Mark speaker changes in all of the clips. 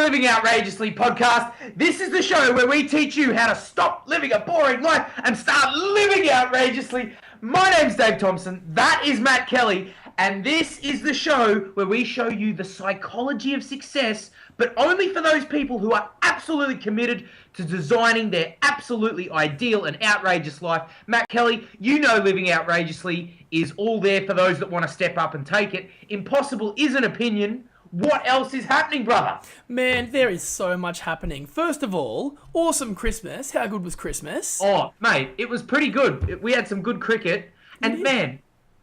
Speaker 1: Living Outrageously podcast. This is the show where we teach you how to stop living a boring life and start living outrageously. My name's Dave Thompson. That is Matt Kelly. And this is the show where we show you the psychology of success, but only for those people who are absolutely committed to designing their absolutely ideal and outrageous life. Matt Kelly, you know living outrageously is all there for those that want to step up and take it. Impossible is an opinion. What else is happening, brother?
Speaker 2: Man, there is so much happening. First of all, awesome Christmas. How good was Christmas?
Speaker 1: Oh, mate, it was pretty good. We had some good cricket. And, man,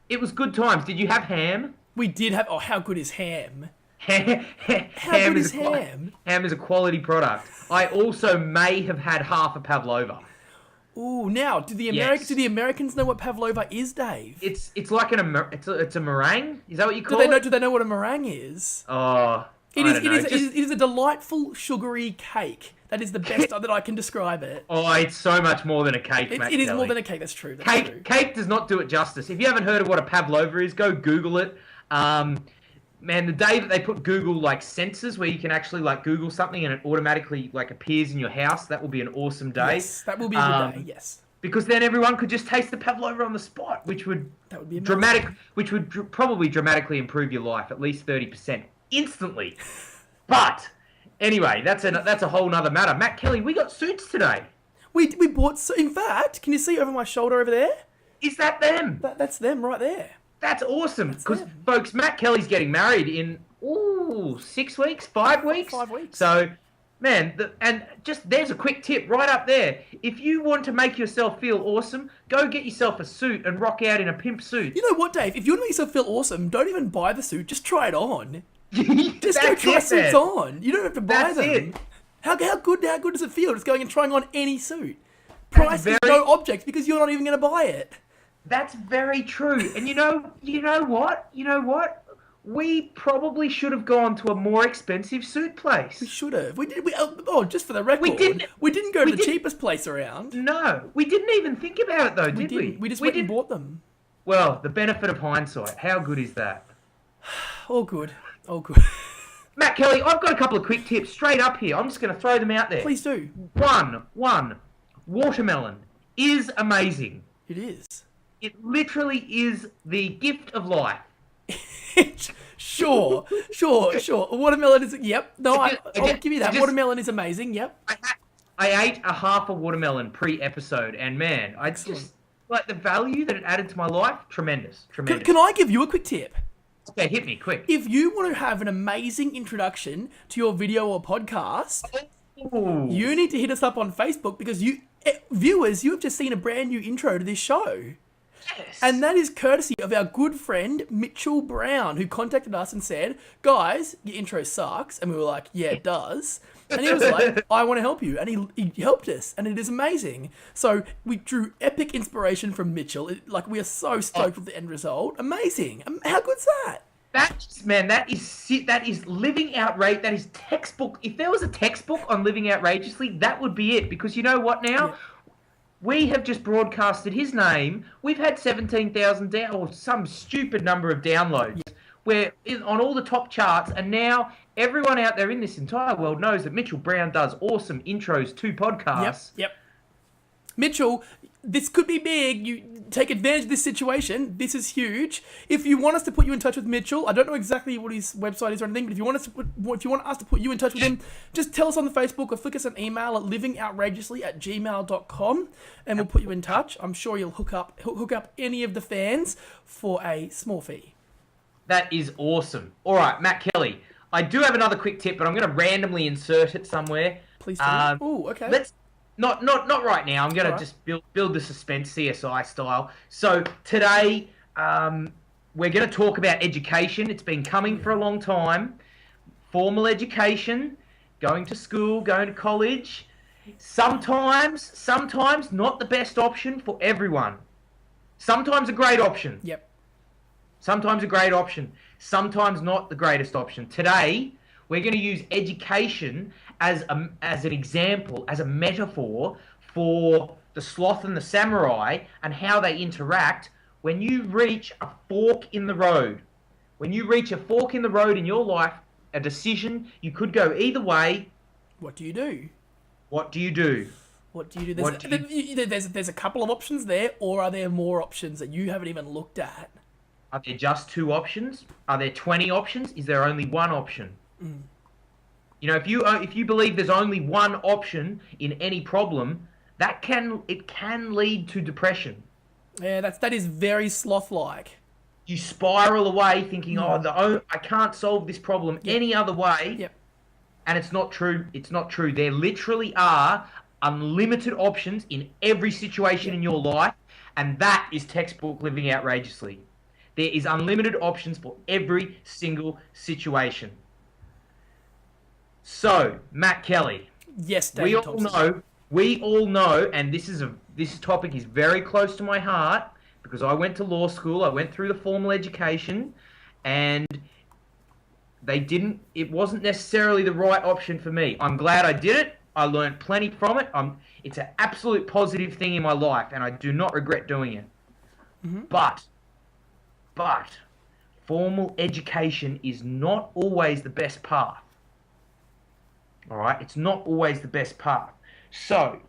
Speaker 1: it was good times. Did you have ham?
Speaker 2: We did have... Oh, how good is ham?
Speaker 1: How
Speaker 2: good is ham?
Speaker 1: Ham is a quality product. I also may have had half a pavlova.
Speaker 2: Ooh, now, do the Americans know what pavlova is, Dave?
Speaker 1: It's like it's a meringue? Is that what you call it?
Speaker 2: Do they know what a meringue is?
Speaker 1: Oh,
Speaker 2: It is a delightful sugary cake. That is the best that I can describe it.
Speaker 1: Oh, it's so much more than a cake, Matt
Speaker 2: It is
Speaker 1: Kelly.
Speaker 2: more than a cake, that's true.
Speaker 1: Cake does not do it justice. If you haven't heard of what a pavlova is, go Google it. Man, the day that they put Google like sensors where you can actually like Google something and it automatically like appears in your house, that will be an awesome day.
Speaker 2: Yes, that will be a good day, yes.
Speaker 1: Because then everyone could just taste the pavlova on the spot, which would
Speaker 2: be
Speaker 1: probably dramatically improve your life at least 30% instantly. But anyway, that's a whole nother matter. Matt Kelly, we got suits today.
Speaker 2: We bought. In fact, can you see over my shoulder over there?
Speaker 1: Is that them?
Speaker 2: That's them right there.
Speaker 1: That's awesome. Because folks, Matt Kelly's getting married in 6 weeks, 5 weeks.
Speaker 2: 5 weeks.
Speaker 1: So, man, there's a quick tip right up there. If you want to make yourself feel awesome, go get yourself a suit and rock out in a pimp suit.
Speaker 2: You know what, Dave? If you want to make yourself feel awesome, don't even buy the suit. Just try it on. Just go try suits on. You don't have to buy them.
Speaker 1: It.
Speaker 2: How good does it feel just going and trying on any suit? Price is no object because you're not even going to buy it.
Speaker 1: That's very true. And you know what? We probably should have gone to a more expensive suit place.
Speaker 2: We should have. Just for the record, we didn't go to the cheapest place around.
Speaker 1: No, we didn't even think about it though, did we?
Speaker 2: We just went and bought them.
Speaker 1: Well, the benefit of hindsight. How good is that?
Speaker 2: All good.
Speaker 1: Matt Kelly, I've got a couple of quick tips straight up here. I'm just going to throw them out there.
Speaker 2: Please do.
Speaker 1: One, watermelon is amazing.
Speaker 2: It is.
Speaker 1: It literally is the gift of life.
Speaker 2: Sure. Watermelon is... Yep. No, I'll give you that. Watermelon is amazing. Yep.
Speaker 1: I ate a half a watermelon pre-episode, and man, just... Like, the value that it added to my life, tremendous.
Speaker 2: Can I give you a quick tip?
Speaker 1: Okay, hit me, quick.
Speaker 2: If you want to have an amazing introduction to your video or podcast, you need to hit us up on Facebook because viewers, you have just seen a brand new intro to this show.
Speaker 1: Yes.
Speaker 2: And that is courtesy of our good friend Mitchell Brown, who contacted us and said, guys, your intro sucks. And we were like, yeah, it does. And he was like, I want to help you. And he helped us. And it is amazing. So we drew epic inspiration from Mitchell. We are so stoked with the end result. Amazing. How good's that?
Speaker 1: That is living outrage. That is textbook. If there was a textbook on living outrageously, that would be it. Because you know what now? Yeah. We have just broadcasted his name. We've had 17,000 or some stupid number of downloads. Yeah. We're on all the top charts, and now everyone out there in this entire world knows that Mitchell Brown does awesome intros to podcasts.
Speaker 2: Yep. Mitchell, this could be big. You take advantage of this situation. This is huge. If you want us to put you in touch with Mitchell, I don't know exactly what his website is or anything, but if you want us to put you in touch with him, just tell us on the Facebook or flick us an email at livingoutrageously@gmail.com and we'll put you in touch. I'm sure you'll hook up any of the fans for a small fee.
Speaker 1: That is awesome. All right, Matt Kelly, I do have another quick tip, but I'm going to randomly insert it somewhere.
Speaker 2: Please do. Okay.
Speaker 1: Not right now. I'm going to just build the suspense CSI style. So today, we're going to talk about education. It's been coming for a long time. Formal education, going to school, going to college. Sometimes not the best option for everyone. Sometimes a great option.
Speaker 2: Yep.
Speaker 1: Sometimes a great option. Sometimes not the greatest option. Today, we're going to use education as an example, as a metaphor for the sloth and the samurai and how they interact when you reach a fork in the road. When you reach a fork in the road in your life, a decision. You could go either way.
Speaker 2: What do you do?
Speaker 1: What do you do?
Speaker 2: What do you do?
Speaker 1: What do you-
Speaker 2: There's a couple of options there, or are there more options that you haven't even looked at?
Speaker 1: Are there just two options? Are there 20 options? Is there only one option? You know, if you believe there's only one option in any problem, it can lead to depression.
Speaker 2: Yeah, that is very sloth-like.
Speaker 1: You spiral away thinking, I can't solve this problem any other way.
Speaker 2: Yep.
Speaker 1: And it's not true. It's not true. There literally are unlimited options in every situation in your life, and that is textbook living outrageously. There is unlimited options for every single situation. So, Matt Kelly,
Speaker 2: Yes, David Thompson.
Speaker 1: we all know, and this topic is very close to my heart because I went to law school, I went through the formal education, and it wasn't necessarily the right option for me. I'm glad I did it. I learned plenty from it. It's an absolute positive thing in my life, and I do not regret doing it. But formal education is not always the best path. All right, it's not always the best path. So,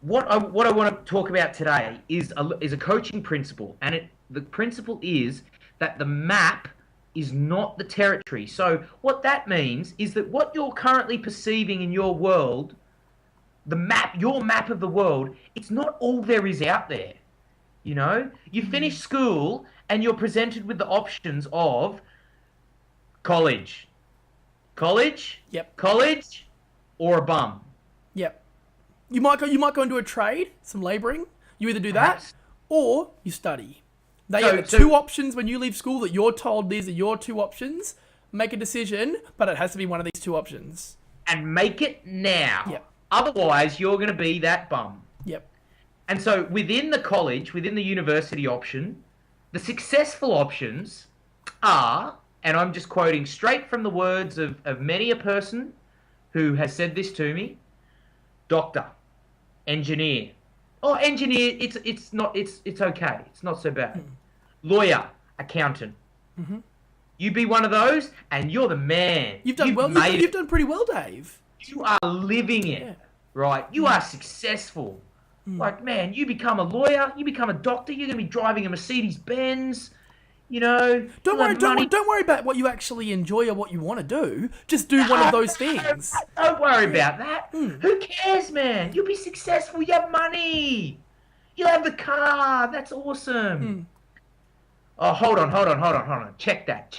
Speaker 1: what I want to talk about today is a coaching principle, and the principle is that the map is not the territory. So, what that means is that what you're currently perceiving in your world, your map of the world, it's not all there is out there. You know, you finish school and you're presented with the options of college,
Speaker 2: Yep.
Speaker 1: college, or a bum.
Speaker 2: Yep. You might go into a trade, some labouring. You either do
Speaker 1: Perhaps.
Speaker 2: that or you study. They
Speaker 1: So-
Speaker 2: are the
Speaker 1: so-
Speaker 2: two options when you leave school that you're told these are your two options. Make a decision, but it has to be one of these two options.
Speaker 1: And make it now.
Speaker 2: Yep.
Speaker 1: Otherwise, you're going to be that bum.
Speaker 2: Yep.
Speaker 1: And so within the university option, the successful options are, and I'm just quoting straight from the words of many a person who has said this to me, doctor, engineer. Oh, engineer, it's okay. It's not so bad. Lawyer, accountant. You be one of those, and you're the man.
Speaker 2: You've done well. You've done pretty well, Dave.
Speaker 1: You are living it,
Speaker 2: Yeah.
Speaker 1: right? You are successful. Like, man, you become a lawyer, you become a doctor, you're going to be driving a Mercedes-Benz, you know.
Speaker 2: Don't worry about what you actually enjoy or what you want to do. Just do one of those things.
Speaker 1: Don't worry about that. Who cares, man? You'll be successful. You have money. You'll have the car. That's awesome. Oh, hold on. Check that.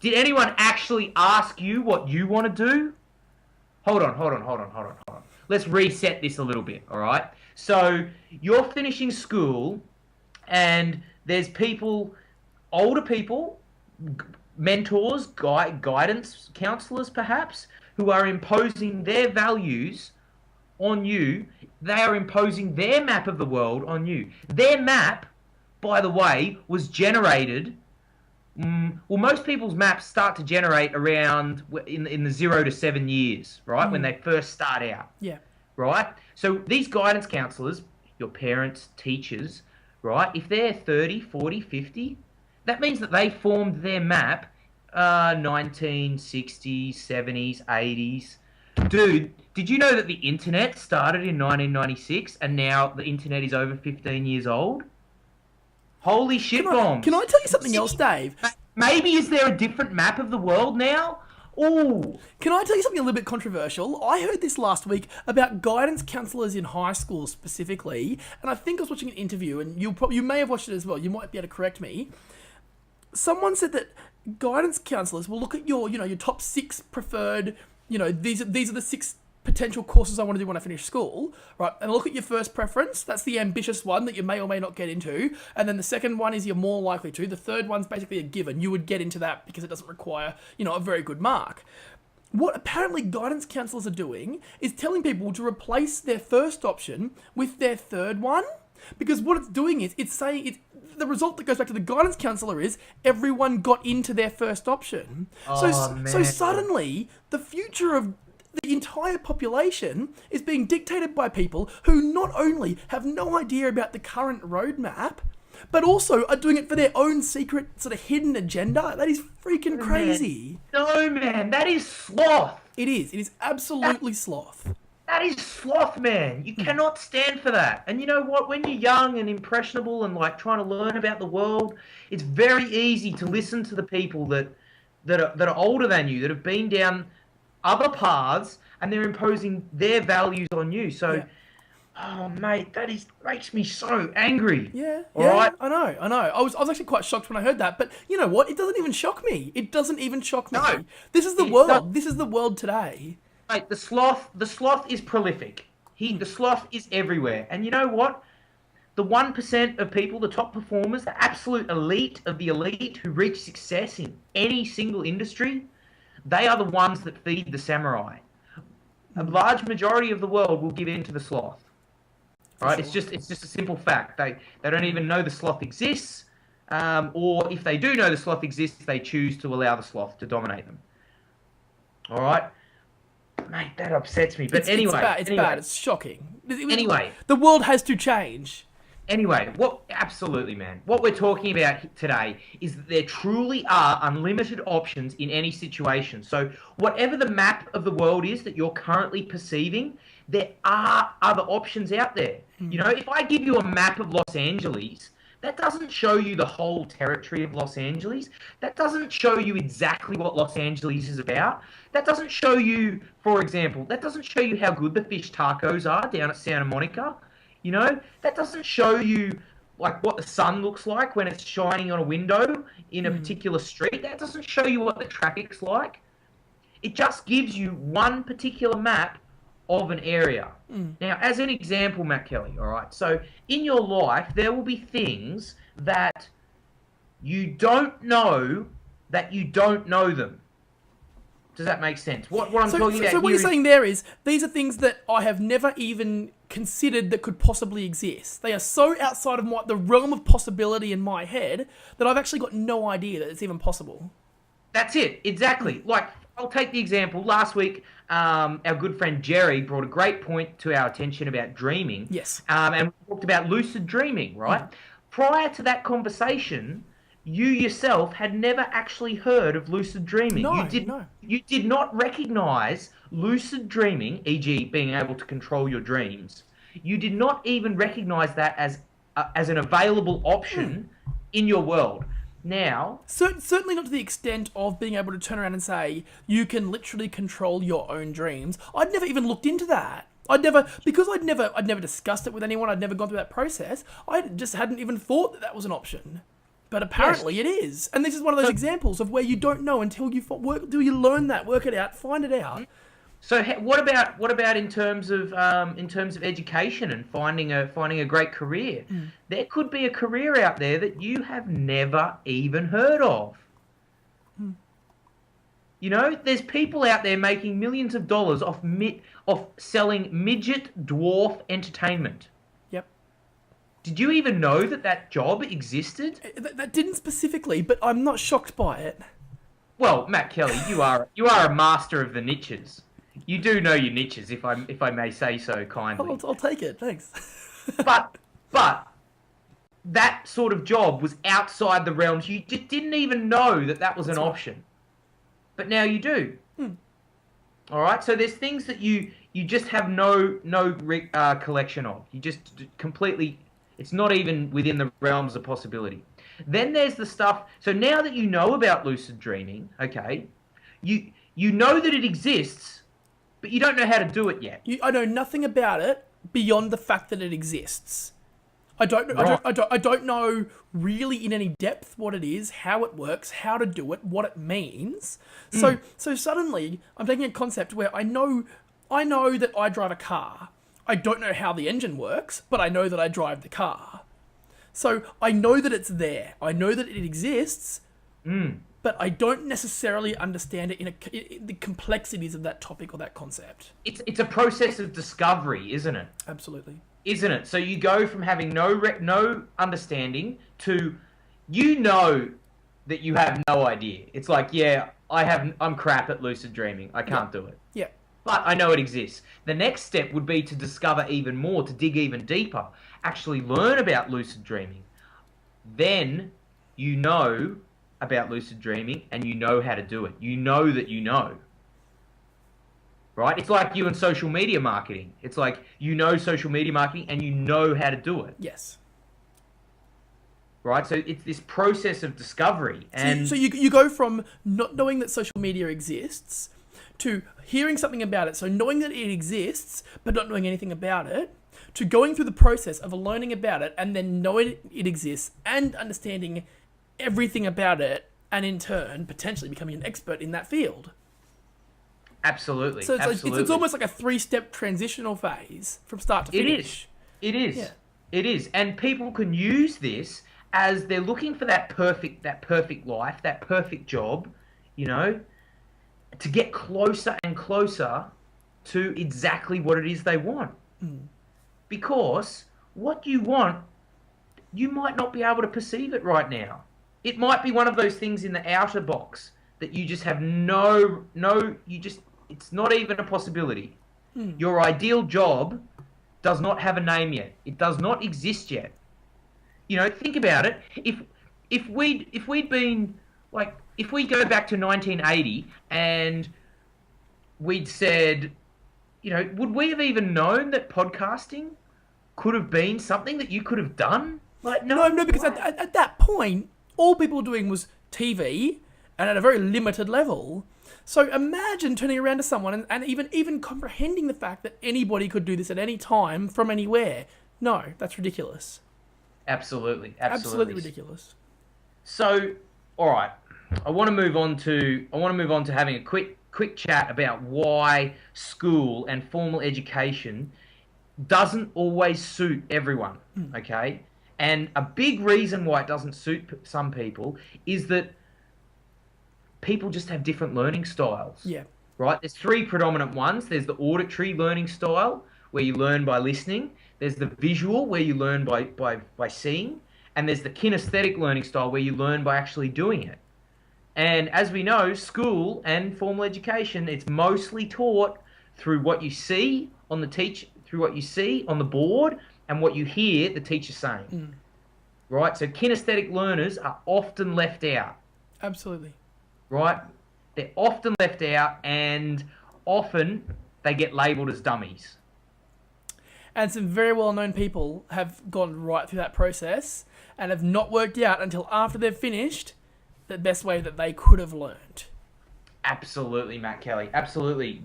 Speaker 1: Did anyone actually ask you what you want to do? Hold on. Let's reset this a little bit, all right? So you're finishing school and there's people, older people, mentors, guidance counselors perhaps, who are imposing their values on you. They are imposing their map of the world on you. Their map, by the way, was generated. Well, most people's maps start to generate around in the 0 to 7 years, right? When they first start out.
Speaker 2: Yeah.
Speaker 1: Right? So these guidance counselors, your parents, teachers, right? If they're 30, 40, 50, that means that they formed their map 1960s, 70s, 80s. Dude, did you know that the internet started in 1996 and now the internet is over 15 years old? Holy shit bombs.
Speaker 2: Can I tell you something else, Dave?
Speaker 1: Maybe is there a different map of the world now? Ooh.
Speaker 2: Can I tell you something a little bit controversial? I heard this last week about guidance counsellors in high school specifically, and I think I was watching an interview, and you may have watched it as well. You might be able to correct me. Someone said that guidance counsellors will look at your top 6 preferred. These are the 6 potential courses I want to do when I finish school, right? And look at your first preference. That's the ambitious one that you may or may not get into. And then the second one is you're more likely to. The third one's basically a given. You would get into that because it doesn't require, a very good mark. What apparently guidance counsellors are doing is telling people to replace their first option with their third one. Because what it's doing is it's saying the result that goes back to the guidance counsellor is everyone got into their first option. So suddenly the future of the entire population is being dictated by people who not only have no idea about the current roadmap, but also are doing it for their own secret sort of hidden agenda. That is freaking crazy.
Speaker 1: No, man, that is sloth.
Speaker 2: It is. It is absolutely sloth.
Speaker 1: That is sloth, man. You cannot stand for that. And you know what? When you're young and impressionable and like trying to learn about the world, it's very easy to listen to the people that are older than you, that have been down other paths, and they're imposing their values on you. So,
Speaker 2: Yeah.
Speaker 1: oh mate, makes me so angry.
Speaker 2: Yeah,
Speaker 1: All
Speaker 2: yeah,
Speaker 1: right?
Speaker 2: I know. I was actually quite shocked when I heard that, but you know what? It doesn't even shock me. It doesn't even shock me.
Speaker 1: No,
Speaker 2: This is the
Speaker 1: it
Speaker 2: world.
Speaker 1: does-
Speaker 2: This is the world today.
Speaker 1: Mate, the sloth is prolific. The sloth is everywhere. And you know what? The 1% of people, the top performers, the absolute elite of the elite who reach success in any single industry, they are the ones that feed the samurai. A large majority of the world will give in to the sloth. Right?
Speaker 2: Sure.
Speaker 1: It's just a simple fact. They don't even know the sloth exists, or if they do know the sloth exists, they choose to allow the sloth to dominate them. All right, mate, that upsets me. But
Speaker 2: It's
Speaker 1: anyway,
Speaker 2: bad. It's bad. It's shocking.
Speaker 1: Anyway.
Speaker 2: The world has to change.
Speaker 1: Anyway, absolutely, man. What we're talking about today is that there truly are unlimited options in any situation. So whatever the map of the world is that you're currently perceiving, there are other options out there. You know, if I give you a map of Los Angeles, that doesn't show you the whole territory of Los Angeles. That doesn't show you exactly what Los Angeles is about. That doesn't show you, for example, that doesn't show you how good the fish tacos are down at Santa Monica. You know, that doesn't show you like what the sun looks like when it's shining on a window in a particular street. That doesn't show you what the traffic's like. It just gives you one particular map of an area. Now, as an example, Matt Kelly, all right, so in your life, there will be things that you don't know that you don't know them. Does that make sense? What I'm talking about
Speaker 2: So what
Speaker 1: here
Speaker 2: you're saying there is, these are things that I have never even considered that could possibly exist. They are so outside of the realm of possibility in my head that I've actually got no idea that it's even possible.
Speaker 1: That's it, exactly. Like, I'll take the example. Last week, our good friend Jerry brought a great point to our attention about dreaming.
Speaker 2: Yes.
Speaker 1: And we talked about lucid dreaming, right? Prior to that conversation, you yourself had never actually heard of lucid dreaming.
Speaker 2: No,
Speaker 1: You did not recognize lucid dreaming, e.g. being able to control your dreams. You did not even recognize that as an available option in your world. Now,
Speaker 2: Certainly not to the extent of being able to turn around and say, you can literally control your own dreams. I'd never even looked into that. I'd never discussed it with anyone. I'd never gone through that process. I just hadn't even thought that was an option. But apparently it is. And this is one of those examples of where you don't know until you learn that, work it out, find it out.
Speaker 1: so what about in terms of education and finding a great career? There could be a career out there that you have never even heard of. You know, there's people out there making millions of dollars off selling midget dwarf entertainment.
Speaker 2: Yep.
Speaker 1: Did you even know that job existed?
Speaker 2: That didn't specifically, but I'm not shocked by it.
Speaker 1: Well, Matt Kelly, you are a master of the niches. You do know your niches, if I may say so kindly.
Speaker 2: I'll take it, thanks.
Speaker 1: But that sort of job was outside the realms. You just didn't even know that was an option. But now you do. All right. So there's things that you just have no collection of. You just completely. It's not even within the realms of possibility. Then there's the stuff. So now that you know about lucid dreaming, okay, you know that it exists, but you don't know how to do it yet.
Speaker 2: I know nothing about it beyond the fact that it exists. I don't know.
Speaker 1: Right.
Speaker 2: I don't know really in any depth what it is, how it works, how to do it, what it means. So suddenly I'm taking a concept where I know that I drive a car. I don't know how the engine works, but I know that I drive the car. So I know that it's there. I know that it exists, but I don't necessarily understand it in the complexities of that topic or that concept.
Speaker 1: It's a process of discovery, isn't it?
Speaker 2: Absolutely.
Speaker 1: Isn't it? So you go from having no understanding to, you know, that you have no idea. It's like, yeah, I'm crap at lucid dreaming. I can't do it.
Speaker 2: Yeah.
Speaker 1: But I know it exists. The next step would be to discover even more, to dig even deeper, actually learn about lucid dreaming. then you know about lucid dreaming and you know how to do it. You know that you know. Right? It's like you and social media marketing. It's like you know social media marketing and you know how to do it.
Speaker 2: Yes.
Speaker 1: Right? So it's this process of discovery. And
Speaker 2: So you go from not knowing that social media exists to hearing something about it, so knowing that it exists but not knowing anything about it, to going through the process of learning about it and then knowing it exists and understanding everything about it, and in turn potentially becoming an expert in that field.
Speaker 1: absolutely.
Speaker 2: So it's
Speaker 1: absolutely.
Speaker 2: like it's almost like a 3-step transitional phase from start to finish.
Speaker 1: It is.
Speaker 2: Yeah.
Speaker 1: It is. And people can use this as they're looking for that perfect life, that perfect job, you know, to get closer and closer to exactly what it is they want. Because what you want, you might not be able to perceive it right now. It might be one of those things in the outer box that you just have it's not even a possibility. Your ideal job does not have a name yet. It does not exist yet. You know, think about it. If we go back to 1980 and we'd said, you know, would we have even known that podcasting could have been something that you could have done? Like,
Speaker 2: No, because at that point, all people were doing was TV, and at a very limited level. So imagine turning around to someone and even comprehending the fact that anybody could do this at any time from anywhere. No, that's ridiculous.
Speaker 1: Absolutely.
Speaker 2: Absolutely ridiculous.
Speaker 1: So, all right, I want to move on to having a quick chat about why school and formal education doesn't always suit everyone. Okay, and a big reason why it doesn't suit some people is that people just have different learning styles.
Speaker 2: Yeah.
Speaker 1: Right? There's 3 predominant ones. There's the auditory learning style, where you learn by listening. There's the visual, where you learn by seeing. And there's the kinesthetic learning style, where you learn by actually doing it. And as we know, school and formal education, it's mostly taught through what you see on the board, and what you hear the teacher saying. Right? So kinesthetic learners are often left out.
Speaker 2: Absolutely.
Speaker 1: Right? They're often left out, and often they get labelled as dummies.
Speaker 2: And some very well-known people have gone right through that process and have not worked out until after they've finished the best way that they could have learned.
Speaker 1: Absolutely, Matt Kelly. Absolutely.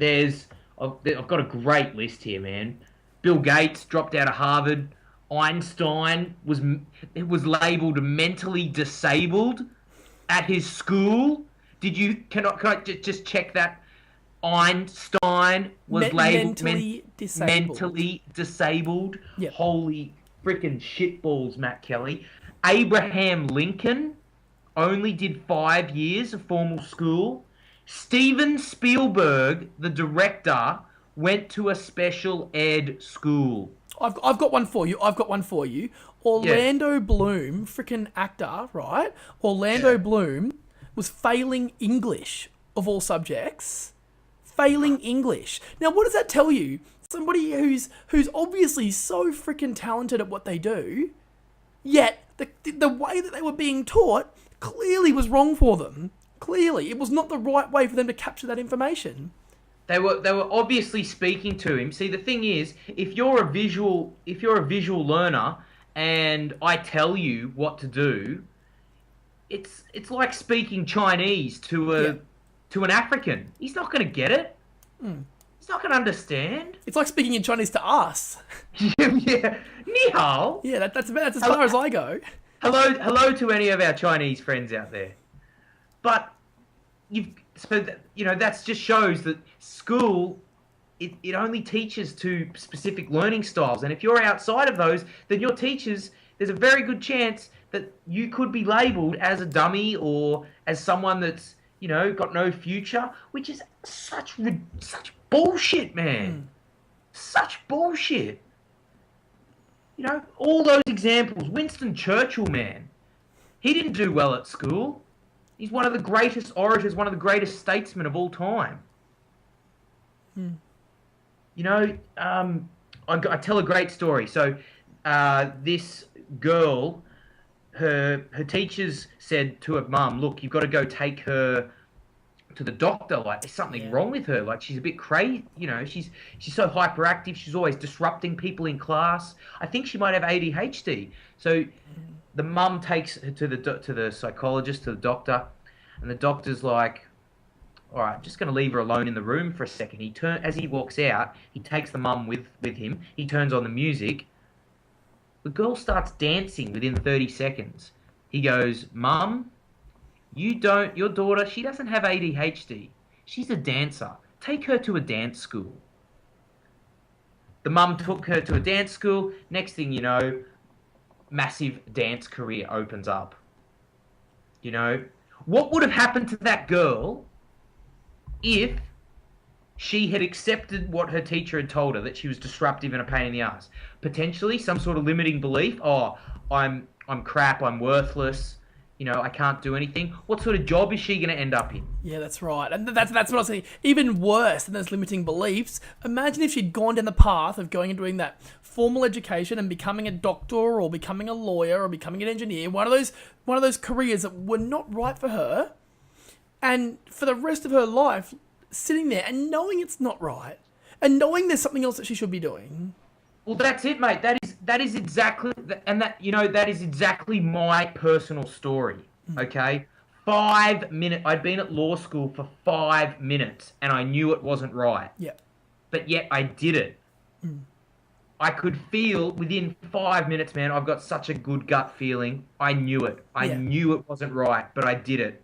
Speaker 1: I've got a great list here, man. Bill Gates dropped out of Harvard. Einstein was labelled mentally disabled at his school. Can I just check that? Einstein was labelled mentally disabled.
Speaker 2: Yep.
Speaker 1: Holy freaking shitballs, Matt Kelly. Abraham Lincoln only did 5 years of formal school. Steven Spielberg, the director, went to a special ed school.
Speaker 2: I've got one for you. Orlando Bloom, freaking actor, right? Orlando Bloom was failing English, of all subjects. Failing English. Now, what does that tell you? Somebody who's obviously so freaking talented at what they do, yet the way that they were being taught clearly was wrong for them. Clearly, it was not the right way for them to capture that information.
Speaker 1: They were obviously speaking to him. See, the thing is, if you're a visual learner and I tell you what to do, it's like speaking Chinese to an African. He's not going to get it. He's not going to understand.
Speaker 2: It's like speaking in Chinese to us.
Speaker 1: Yeah. Ni hao.
Speaker 2: Yeah, that's as far as I go.
Speaker 1: Hello to any of our Chinese friends out there. But that just shows that school, it only teaches to specific learning styles, and if you're outside of those, then your teachers, there's a very good chance that you could be labelled as a dummy or as someone that's got no future, which is such bullshit, man. Such bullshit. All those examples. Winston Churchill, man, he didn't do well at school. He's one of the greatest orators, one of the greatest statesmen of all time. I tell a great story. So this girl, her teachers said to her mum, "Look, you've got to go take her to the doctor. Like, there's something wrong with her. Like, she's a bit crazy. You know, she's so hyperactive. She's always disrupting people in class. I think she might have ADHD." So the mum takes her to the psychologist, to the doctor, and the doctor's like, "All right, just going to leave her alone in the room for a second." As he walks out, he takes the mum with him. He turns on the music. The girl starts dancing within 30 seconds. He goes, "Mum, your daughter, she doesn't have ADHD. She's a dancer. Take her to a dance school." The mum took her to a dance school. Next thing you know, massive dance career opens up. You know, what would have happened to that girl if she had accepted what her teacher had told her, that she was disruptive and a pain in the ass? Potentially some sort of limiting belief. "Oh, I'm crap, I'm worthless, you know, I can't do anything." What sort of job is she going to end up in?
Speaker 2: Yeah, that's right. And that's what I was saying. Even worse than those limiting beliefs, imagine if she'd gone down the path of going and doing that formal education and becoming a doctor or becoming a lawyer or becoming an engineer, one of those careers that were not right for her, and for the rest of her life sitting there and knowing it's not right and knowing there's something else that she should be doing.
Speaker 1: Well, that's it, mate. That is exactly, and that is exactly my personal story. Okay, 5 minutes. I'd been at law school for 5 minutes, and I knew it wasn't right.
Speaker 2: Yeah.
Speaker 1: But yet I did it. I could feel within 5 minutes, man. I've got such a good gut feeling. I knew it. I knew it wasn't right, but I did it.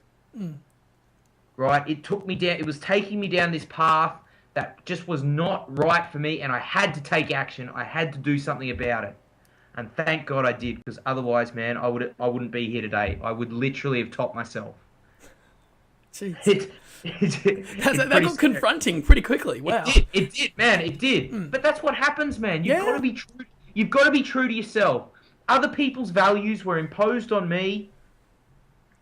Speaker 1: Right? It took me down. It was taking me down this path that just was not right for me, and I had to take action. I had to do something about it, and thank God I did, because otherwise, man, I wouldn't be here today. I would literally have topped myself.
Speaker 2: Jeez. That got confronting pretty quickly. Wow.
Speaker 1: It did, man. It did. But that's what happens, man. You've got to be true. You've got to be true to yourself. Other people's values were imposed on me.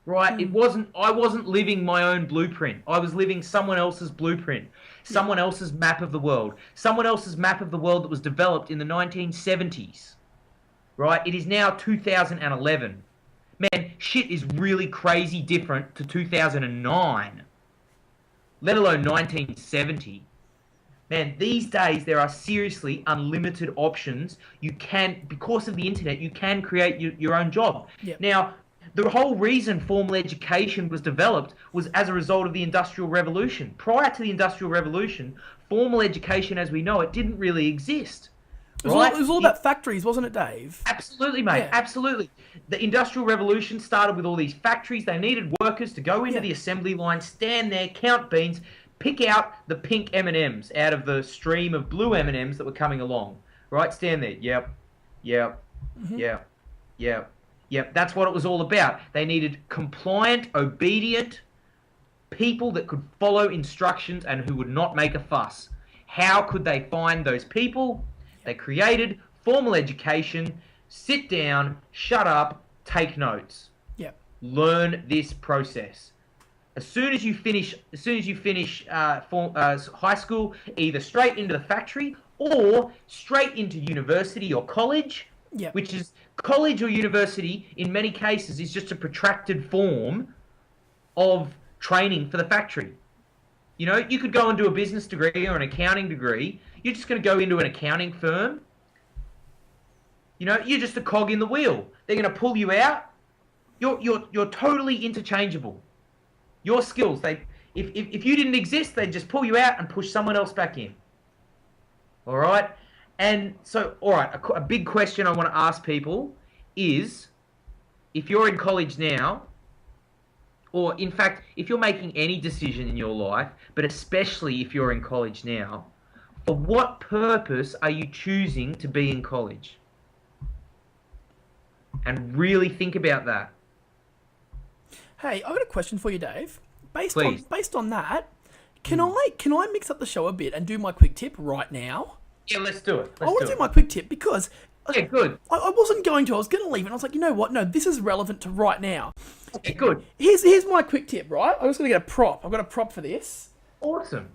Speaker 1: Right? I wasn't living my own blueprint. I was living someone else's blueprint. Someone else's map of the world. Someone else's map of the world that was developed in the 1970s. Right? It is now 2011. Man, shit is really crazy different to 2009. Let alone 1970. Man, these days there are seriously unlimited options. You can, because of the internet, you can create your own job.
Speaker 2: Yep.
Speaker 1: Now, the whole reason formal education was developed was as a result of the Industrial Revolution. Prior to the Industrial Revolution, formal education as we know it didn't really exist.
Speaker 2: It was all about factories, wasn't it, Dave?
Speaker 1: Absolutely, mate. Yeah. Absolutely. The Industrial Revolution started with all these factories. They needed workers to go into the assembly line, stand there, count beans, pick out the pink M&Ms out of the stream of blue M&Ms that were coming along. Right? Stand there. Yep. That's what it was all about. They needed compliant, obedient people that could follow instructions and who would not make a fuss. How could they find those people? They created formal education. Sit down, shut up, take notes.
Speaker 2: Yep.
Speaker 1: Learn this process. As soon as you finish high school, either straight into the factory or straight into university or college.
Speaker 2: Yep.
Speaker 1: Which is college or university in many cases is just a protracted form of training for the factory. You know, you could go and do a business degree or an accounting degree. You're just going to go into an accounting firm. You know, you're just a cog in the wheel. They're going to pull you out. You're totally interchangeable. Your skills, if you didn't exist, they'd just pull you out and push someone else back in. All right? And so, all right, a big question I want to ask people is, if you're in college now, or in fact, if you're making any decision in your life, but especially if you're in college now, for what purpose are you choosing to be in college? And really think about that.
Speaker 2: Hey, I've got a question for you, Dave. Based on that, can I mix up the show a bit and do my quick tip right now?
Speaker 1: Yeah, let's do it.
Speaker 2: I want to do my quick tip because
Speaker 1: yeah, good.
Speaker 2: I wasn't going to. I was going to leave it. And I was like, you know what? No, this is relevant to right now.
Speaker 1: Okay, good.
Speaker 2: Here's my quick tip, right? I'm just going to get a prop. I've got a prop for this.
Speaker 1: Awesome.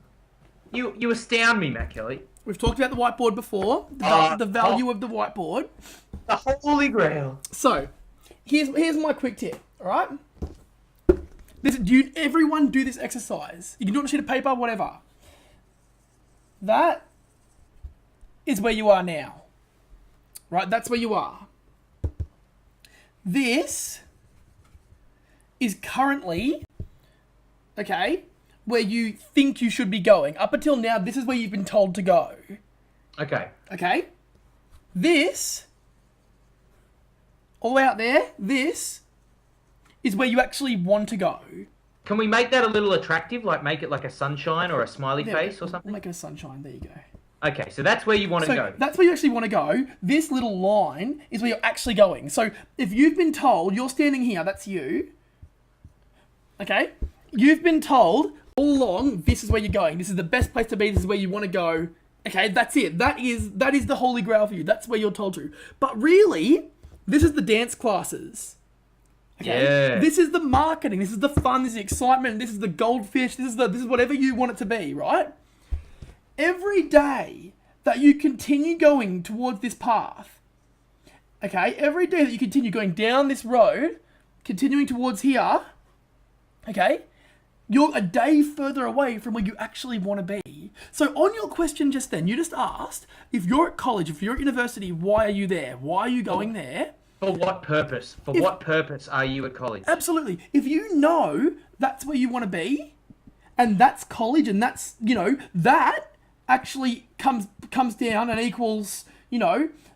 Speaker 1: You astound me, Matt Kelly.
Speaker 2: We've talked about the whiteboard before. The value of the whiteboard.
Speaker 1: The holy grail.
Speaker 2: So, here's my quick tip. All right. Everyone do this exercise. You can do it on a sheet of paper, whatever. That is where you are now. Right? That's where you are. This is currently, okay, where you think you should be going. Up until now, this is where you've been told to go.
Speaker 1: Okay.
Speaker 2: Okay? This, all out there, this is where you actually want to go.
Speaker 1: Can we make that a little attractive? Like make it like a sunshine or a smiley face or something?
Speaker 2: We'll make it a sunshine. There you go.
Speaker 1: Okay, so that's where you want to go.
Speaker 2: That's where you actually want to go. This little line is where you're actually going. So if you've been told, you're standing here, that's you. Okay? You've been told all along, this is where you're going. This is the best place to be. This is where you want to go. Okay, that's it. That is the holy grail for you. That's where you're told to. But really, this is the dance classes. Okay?
Speaker 1: Yeah.
Speaker 2: This is the marketing. This is the fun. This is the excitement. This is the goldfish. This is whatever you want it to be, right? Every day that you continue going towards this path, okay, every day that you continue going down this road, continuing towards here, okay, you're a day further away from where you actually want to be. So on your question just then, you just asked, if you're at college, if you're at university, why are you there? Why are you going there?
Speaker 1: For what purpose? What purpose are you at college?
Speaker 2: Absolutely. If you know that's where you want to be, and that's college, and that's, that actually comes down and equals,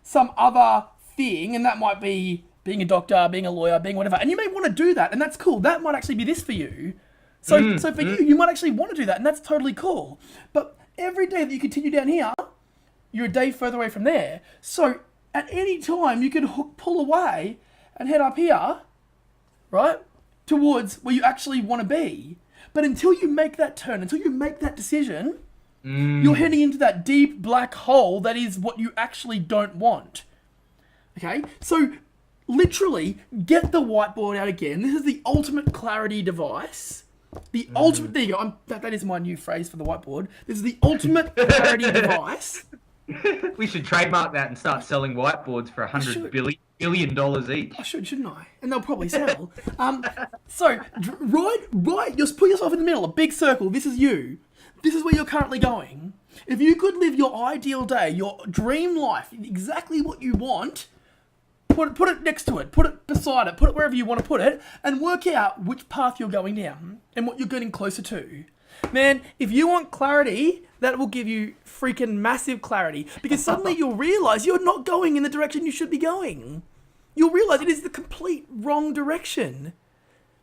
Speaker 2: some other thing, and that might be being a doctor, being a lawyer, being whatever, and you may want to do that, and that's cool. That might actually be this for you. So for you might actually want to do that, and that's totally cool. But every day that you continue down here, you're a day further away from there. So at any time, you can pull away and head up here, right, towards where you actually want to be. But until you make that turn, until you make that decision, you're heading into that deep black hole that is what you actually don't want. Okay? So, literally, get the whiteboard out again. This is the ultimate clarity device. The ultimate... There you go. That is my new phrase for the whiteboard. This is the ultimate clarity device.
Speaker 1: We should trademark that and start selling whiteboards for $100 billion each.
Speaker 2: I should, shouldn't I? And they'll probably sell. So, right, just put yourself in the middle, a big circle. This is you. This is where you're currently going. If you could live your ideal day, your dream life, exactly what you want, put it next to it, put it beside it, put it wherever you want to put it, and work out which path you're going down and what you're getting closer to. Man, if you want clarity, that will give you freaking massive clarity, because suddenly you'll realize you're not going in the direction you should be going. You'll realize it is the complete wrong direction.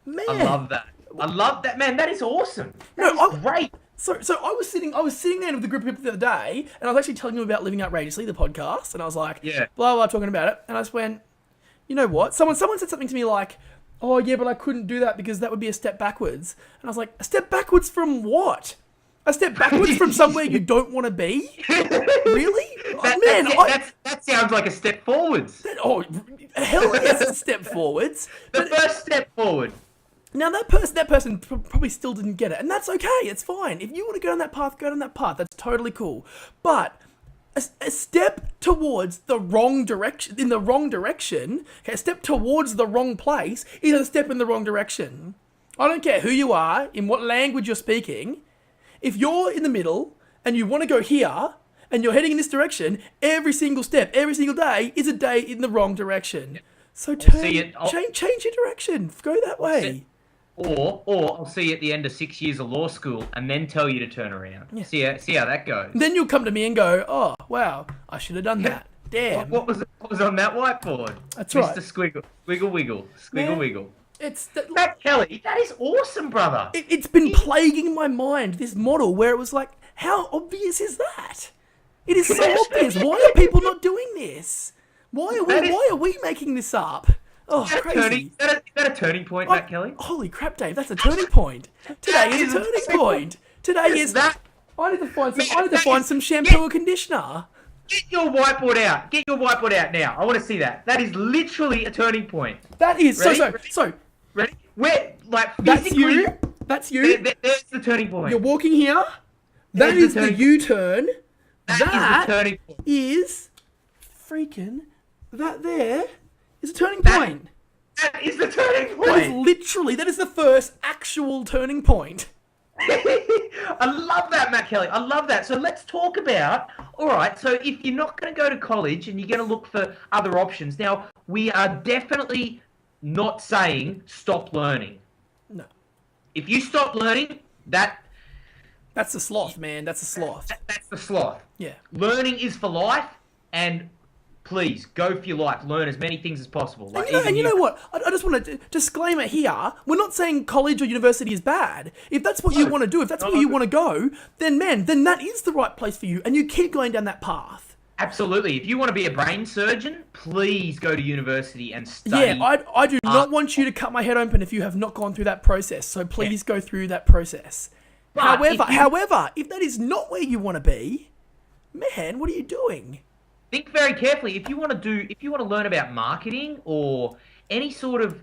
Speaker 2: Man.
Speaker 1: I love that, man. That is awesome. That is great.
Speaker 2: So I was sitting there with a group of people the other day, and I was actually telling them about Living Outrageously, the podcast, and I was like, blah, blah, talking about it, and I just went, you know what? Someone said something to me like, oh yeah, but I couldn't do that because that would be a step backwards. And I was like, a step backwards from what? A step backwards from somewhere you don't want to be? Really?
Speaker 1: That sounds like a step forwards.
Speaker 2: Hell yes, a step forwards.
Speaker 1: The first step forward.
Speaker 2: Now that person probably still didn't get it, and that's okay. It's fine. If you want to go down that path, go down that path. That's totally cool. But a step towards the wrong direction, okay, a step towards the wrong place is a step in the wrong direction. I don't care who you are, in what language you're speaking. If you're in the middle and you want to go here and you're heading in this direction, every single step, every single day is a day in the wrong direction. So change your direction. Go that way.
Speaker 1: Or I'll see you at the end of 6 years of law school and then tell you to turn around. Yeah. See how that goes.
Speaker 2: Then you'll come to me and go, oh, wow, I should have done that. Damn.
Speaker 1: What was on that whiteboard?
Speaker 2: That's right.
Speaker 1: Mr. Squiggle. Wiggle, wiggle. Squiggle, wiggle.
Speaker 2: Matt
Speaker 1: Kelly, that is awesome, brother.
Speaker 2: It's been plaguing my mind, this model, where it was like, how obvious is that? It is so obvious. Why are people not doing this? Why are we making this up? Oh, crazy.
Speaker 1: Is that a turning point, Matt Kelly?
Speaker 2: Holy crap, Dave, that's a turning point. Today is a turning point. Today is... I need to find some shampoo and conditioner.
Speaker 1: Get your whiteboard out. Get your whiteboard out now. I want to see that. That is literally a turning point.
Speaker 2: That is...
Speaker 1: Ready?
Speaker 2: So...
Speaker 1: Ready? Where, like,
Speaker 2: that's you. That's you.
Speaker 1: There's the turning point.
Speaker 2: You're walking here. That is the U-turn.
Speaker 1: That is the turning point.
Speaker 2: Is freaking... That there is a turning point.
Speaker 1: That is the turning
Speaker 2: That is
Speaker 1: point.
Speaker 2: literally, that is the first actual turning point.
Speaker 1: I love that, Matt Kelly. I love that. So let's talk about, all right, so if you're not going to go to college and you're going to look for other options, now, we are definitely not saying stop learning.
Speaker 2: No.
Speaker 1: If you stop learning, that's
Speaker 2: the sloth, man. That's the sloth.
Speaker 1: that's the sloth.
Speaker 2: Yeah.
Speaker 1: Learning is for life, and please go for your life. Learn as many things as possible. Like
Speaker 2: And you know what? I just want to disclaimer here. We're not saying college or university is bad. If that's what you want to do, if that's where you want to go, then that is the right place for you, and you keep going down that path.
Speaker 1: Absolutely. If you want to be a brain surgeon, please go to university and study.
Speaker 2: Yeah, I do not want you to cut my head open if you have not gone through that process. So please go through that process.
Speaker 1: But
Speaker 2: However, if that is not where you want to be, man, what are you doing?
Speaker 1: think very carefully. If you want to learn about marketing or any sort of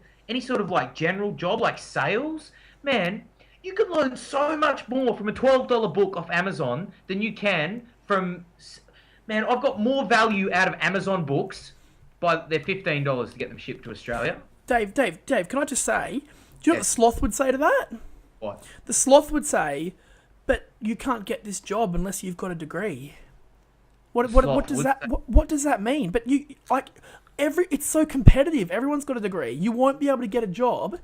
Speaker 1: like general job like sales, man, you can learn so much more from a $12 book off Amazon than you can from. Man, I've got more value out of Amazon books by they're $15 to get them shipped to Australia.
Speaker 2: Dave, can I just say, do you know what the sloth would say to that?
Speaker 1: What?
Speaker 2: The sloth would say, but you can't get this job unless you've got a degree. What does that mean? But you it's so competitive. Everyone's got a degree. You won't be able to get a job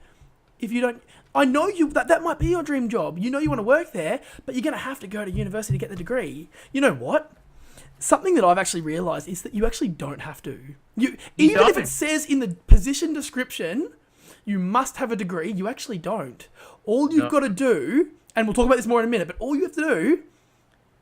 Speaker 2: if you don't. I know that might be your dream job. You know you want to work there, but you're going to have to go to university to get the degree. You know what? Something that I've actually realised is that you actually don't have to. Even if it says in the position description, you must have a degree, you actually don't. All you've got to do, and we'll talk about this more in a minute, but all you have to do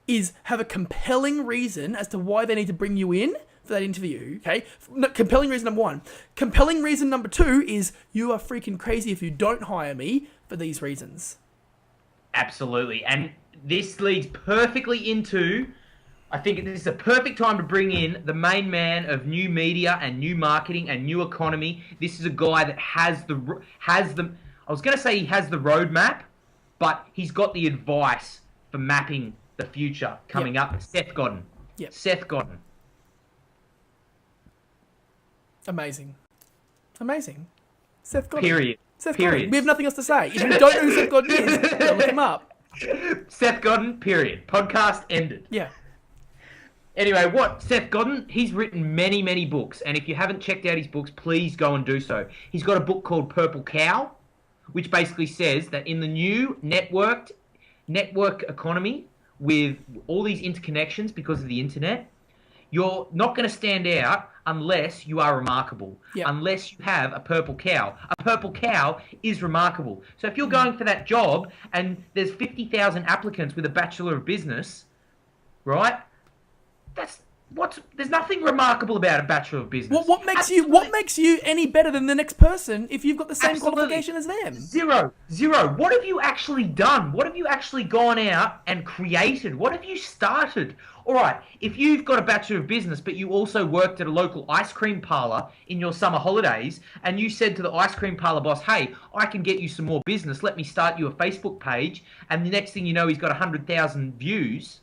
Speaker 2: is have a compelling reason as to why they need to bring you in for that interview, okay? Compelling reason number 1. Compelling reason number 2 is you are freaking crazy if you don't hire me for these reasons.
Speaker 1: Absolutely. And this leads perfectly into, I think this is a perfect time to bring in the main man of new media and new marketing and new economy. This is a guy that has the I was going to say he has the roadmap, but he's got the advice for mapping the future coming up. Seth Godin.
Speaker 2: Yep.
Speaker 1: Seth Godin.
Speaker 2: Amazing. Seth Godin.
Speaker 1: Period.
Speaker 2: Seth
Speaker 1: Period.
Speaker 2: Godin. We have nothing else to say. If you don't know who Seth Godin is, go look him up.
Speaker 1: Seth Godin, period. Podcast ended.
Speaker 2: Yeah.
Speaker 1: Anyway, Seth Godin, he's written many, many books, and if you haven't checked out his books, please go and do so. He's got a book called Purple Cow, which basically says that in the new network economy with all these interconnections because of the internet, you're not going to stand out unless you are remarkable, unless you have a purple cow. A purple cow is remarkable. So if you're going for that job and there's 50,000 applicants with a Bachelor of Business, right? There's nothing remarkable about a Bachelor of Business.
Speaker 2: What makes you any better than the next person if you've got the same qualification as them?
Speaker 1: Zero. What have you actually done? What have you actually gone out and created? What have you started? All right, if you've got a Bachelor of Business, but you also worked at a local ice cream parlor in your summer holidays, and you said to the ice cream parlor boss, hey, I can get you some more business. Let me start you a Facebook page. And the next thing you know, he's got 100,000 views.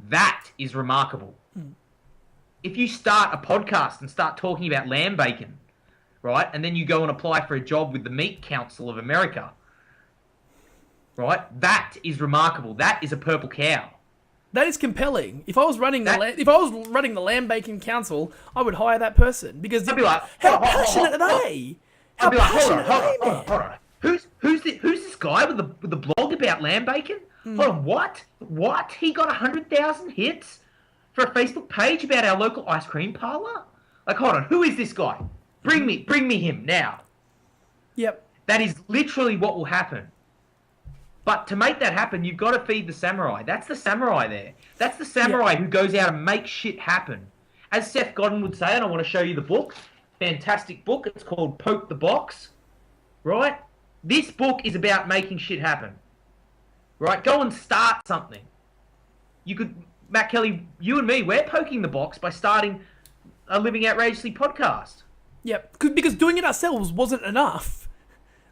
Speaker 1: That is remarkable. If you start a podcast and start talking about lamb bacon, right, and then you go and apply for a job with the Meat Council of America, right, that is remarkable. That is a purple cow.
Speaker 2: That is compelling. If I was running the Lamb Bacon Council, I would hire that person because
Speaker 1: I'd be like,
Speaker 2: how passionate are they? How passionate are they, man?
Speaker 1: Hold on. Who's this guy with the blog about lamb bacon? Hold on, what? He got 100,000 hits for a Facebook page about our local ice cream parlor? Like, hold on, who is this guy? Bring me him now.
Speaker 2: Yep.
Speaker 1: That is literally what will happen. But to make that happen, you've got to feed the samurai. That's the samurai there. That's the samurai who goes out and makes shit happen. As Seth Godin would say, and I want to show you the book, fantastic book. It's called Poke the Box, right? This book is about making shit happen, right? Go and start something. You could, Matt Kelly, you and me, we're poking the box by starting a Living Outrageously podcast.
Speaker 2: Yep, because doing it ourselves wasn't enough.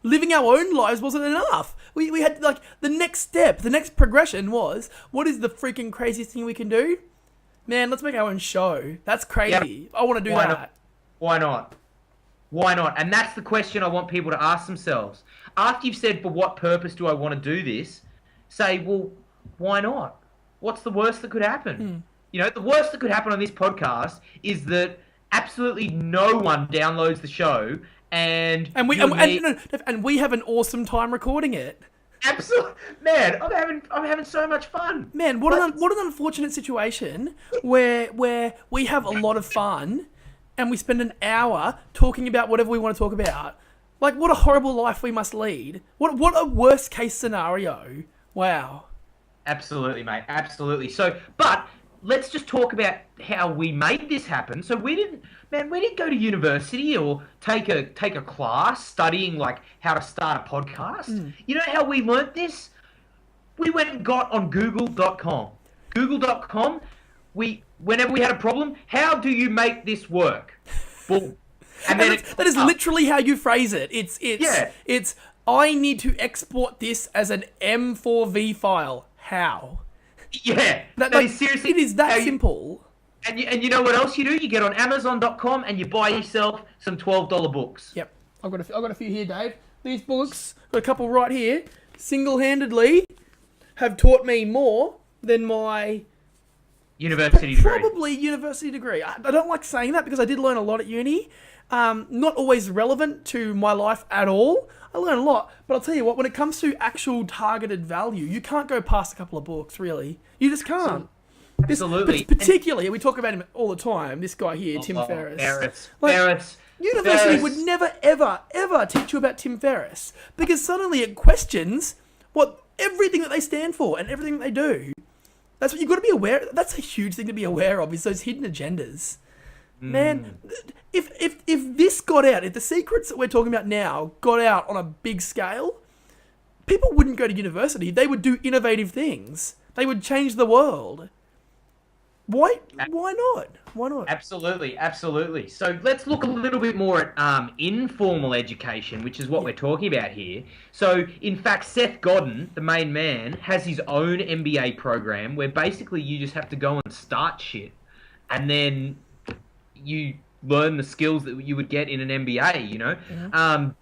Speaker 2: Living our own lives wasn't enough. We had, like, the next step, the next progression was, what is the freaking craziest thing we can do? Man, let's make our own show. That's crazy. Yep. I want to do that.
Speaker 1: Why not? Why not? And that's the question I want people to ask themselves. After you've said, for what purpose do I want to do this? Say, well, why not? What's the worst that could happen? You know, the worst that could happen on this podcast is that absolutely no one downloads the show and
Speaker 2: we have an awesome time recording it.
Speaker 1: Absolutely, man. I'm having so much fun.
Speaker 2: Man, what an unfortunate situation where we have a lot of fun and we spend an hour talking about whatever we want to talk about. Like, what a horrible life we must lead. What a worst case scenario. Wow.
Speaker 1: Absolutely, mate. Absolutely. So, but let's just talk about how we made this happen. So we didn't go to university or take a class studying like how to start a podcast. You know how we learnt this? We went and got on Google.com. Google.com. Whenever we had a problem, how do you make this work? Boom.
Speaker 2: And then that is literally how you phrase it. It's I need to export this as an M4V file. How?
Speaker 1: Yeah.
Speaker 2: That is seriously. It is that simple.
Speaker 1: And you know what else you do? You get on Amazon.com and you buy yourself some $12 books.
Speaker 2: Yep. I've got a few here, Dave. These books, got a couple right here, single-handedly have taught me more than my
Speaker 1: university degree.
Speaker 2: Probably university degree. I don't like saying that because I did learn a lot at uni. Not always relevant to my life at all. I learned a lot, but I'll tell you what, when it comes to actual targeted value, you can't go past a couple of books, really. You just can't.
Speaker 1: Absolutely.
Speaker 2: Particularly, we talk about him all the time, this guy here, Tim Ferriss.
Speaker 1: Ferriss.
Speaker 2: University would never, ever, ever teach you about Tim Ferriss because suddenly it questions everything that they stand for and everything that they do. That's what you've got to be aware. That's a huge thing to be aware of, is those hidden agendas. Man, if this got out, if the secrets that we're talking about now got out on a big scale, people wouldn't go to university. They would do innovative things. They would change the world. Why not? Why not?
Speaker 1: Absolutely. So let's look a little bit more at informal education, which is what we're talking about here. So, in fact, Seth Godin, the main man, has his own MBA program where basically you just have to go and start shit. And then you learn the skills that you would get in an MBA, you know?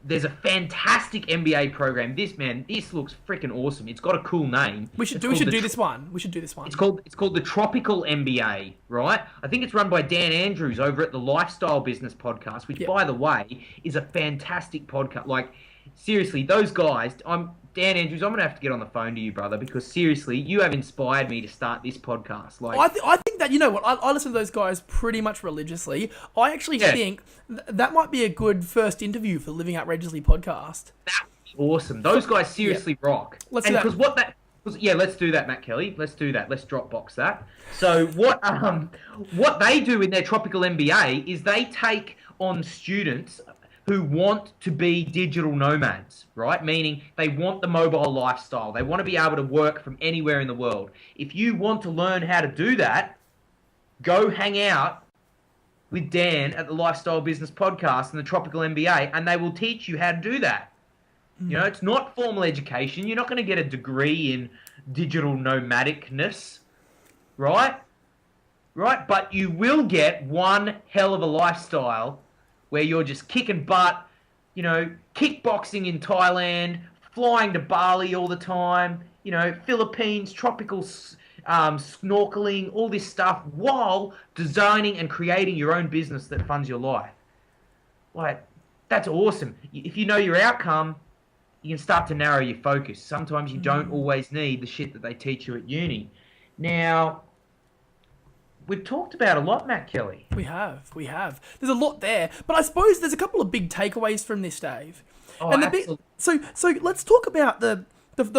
Speaker 1: There's a fantastic MBA program. This looks freaking awesome. It's got a cool name.
Speaker 2: We should do this one.
Speaker 1: It's called the Tropical MBA, right? I think it's run by Dan Andrews over at the Lifestyle Business Podcast, which, by the way, is a fantastic podcast. Like, seriously, those guys. Dan Andrews, I'm gonna have to get on the phone to you, brother, because seriously, you have inspired me to start this podcast. Like,
Speaker 2: I think that, you know what, I listen to those guys pretty much religiously. I actually think that might be a good first interview for Living Outrageously podcast.
Speaker 1: That'd be awesome. Those guys seriously rock.
Speaker 2: Let's do that.
Speaker 1: Let's do that, Matt Kelly. Let's do that. Let's Dropbox that. So what they do in their Tropical MBA is they take on students who want to be digital nomads, right? Meaning they want the mobile lifestyle. They want to be able to work from anywhere in the world. If you want to learn how to do that, go hang out with Dan at the Lifestyle Business Podcast and the Tropical MBA, and they will teach you how to do that. You know, it's not formal education. You're not going to get a degree in digital nomadicness, right? Right? But you will get one hell of a lifestyle where you're just kicking butt, you know, kickboxing in Thailand, flying to Bali all the time, you know, Philippines, tropical snorkeling, all this stuff, while designing and creating your own business that funds your life. Like, that's awesome. If you know your outcome, you can start to narrow your focus. Sometimes you don't always need the shit that they teach you at uni. Now, we've talked about a lot, Matt Kelly.
Speaker 2: We have. There's a lot there, but I suppose there's a couple of big takeaways from this, Dave.
Speaker 1: Absolutely.
Speaker 2: So let's talk about the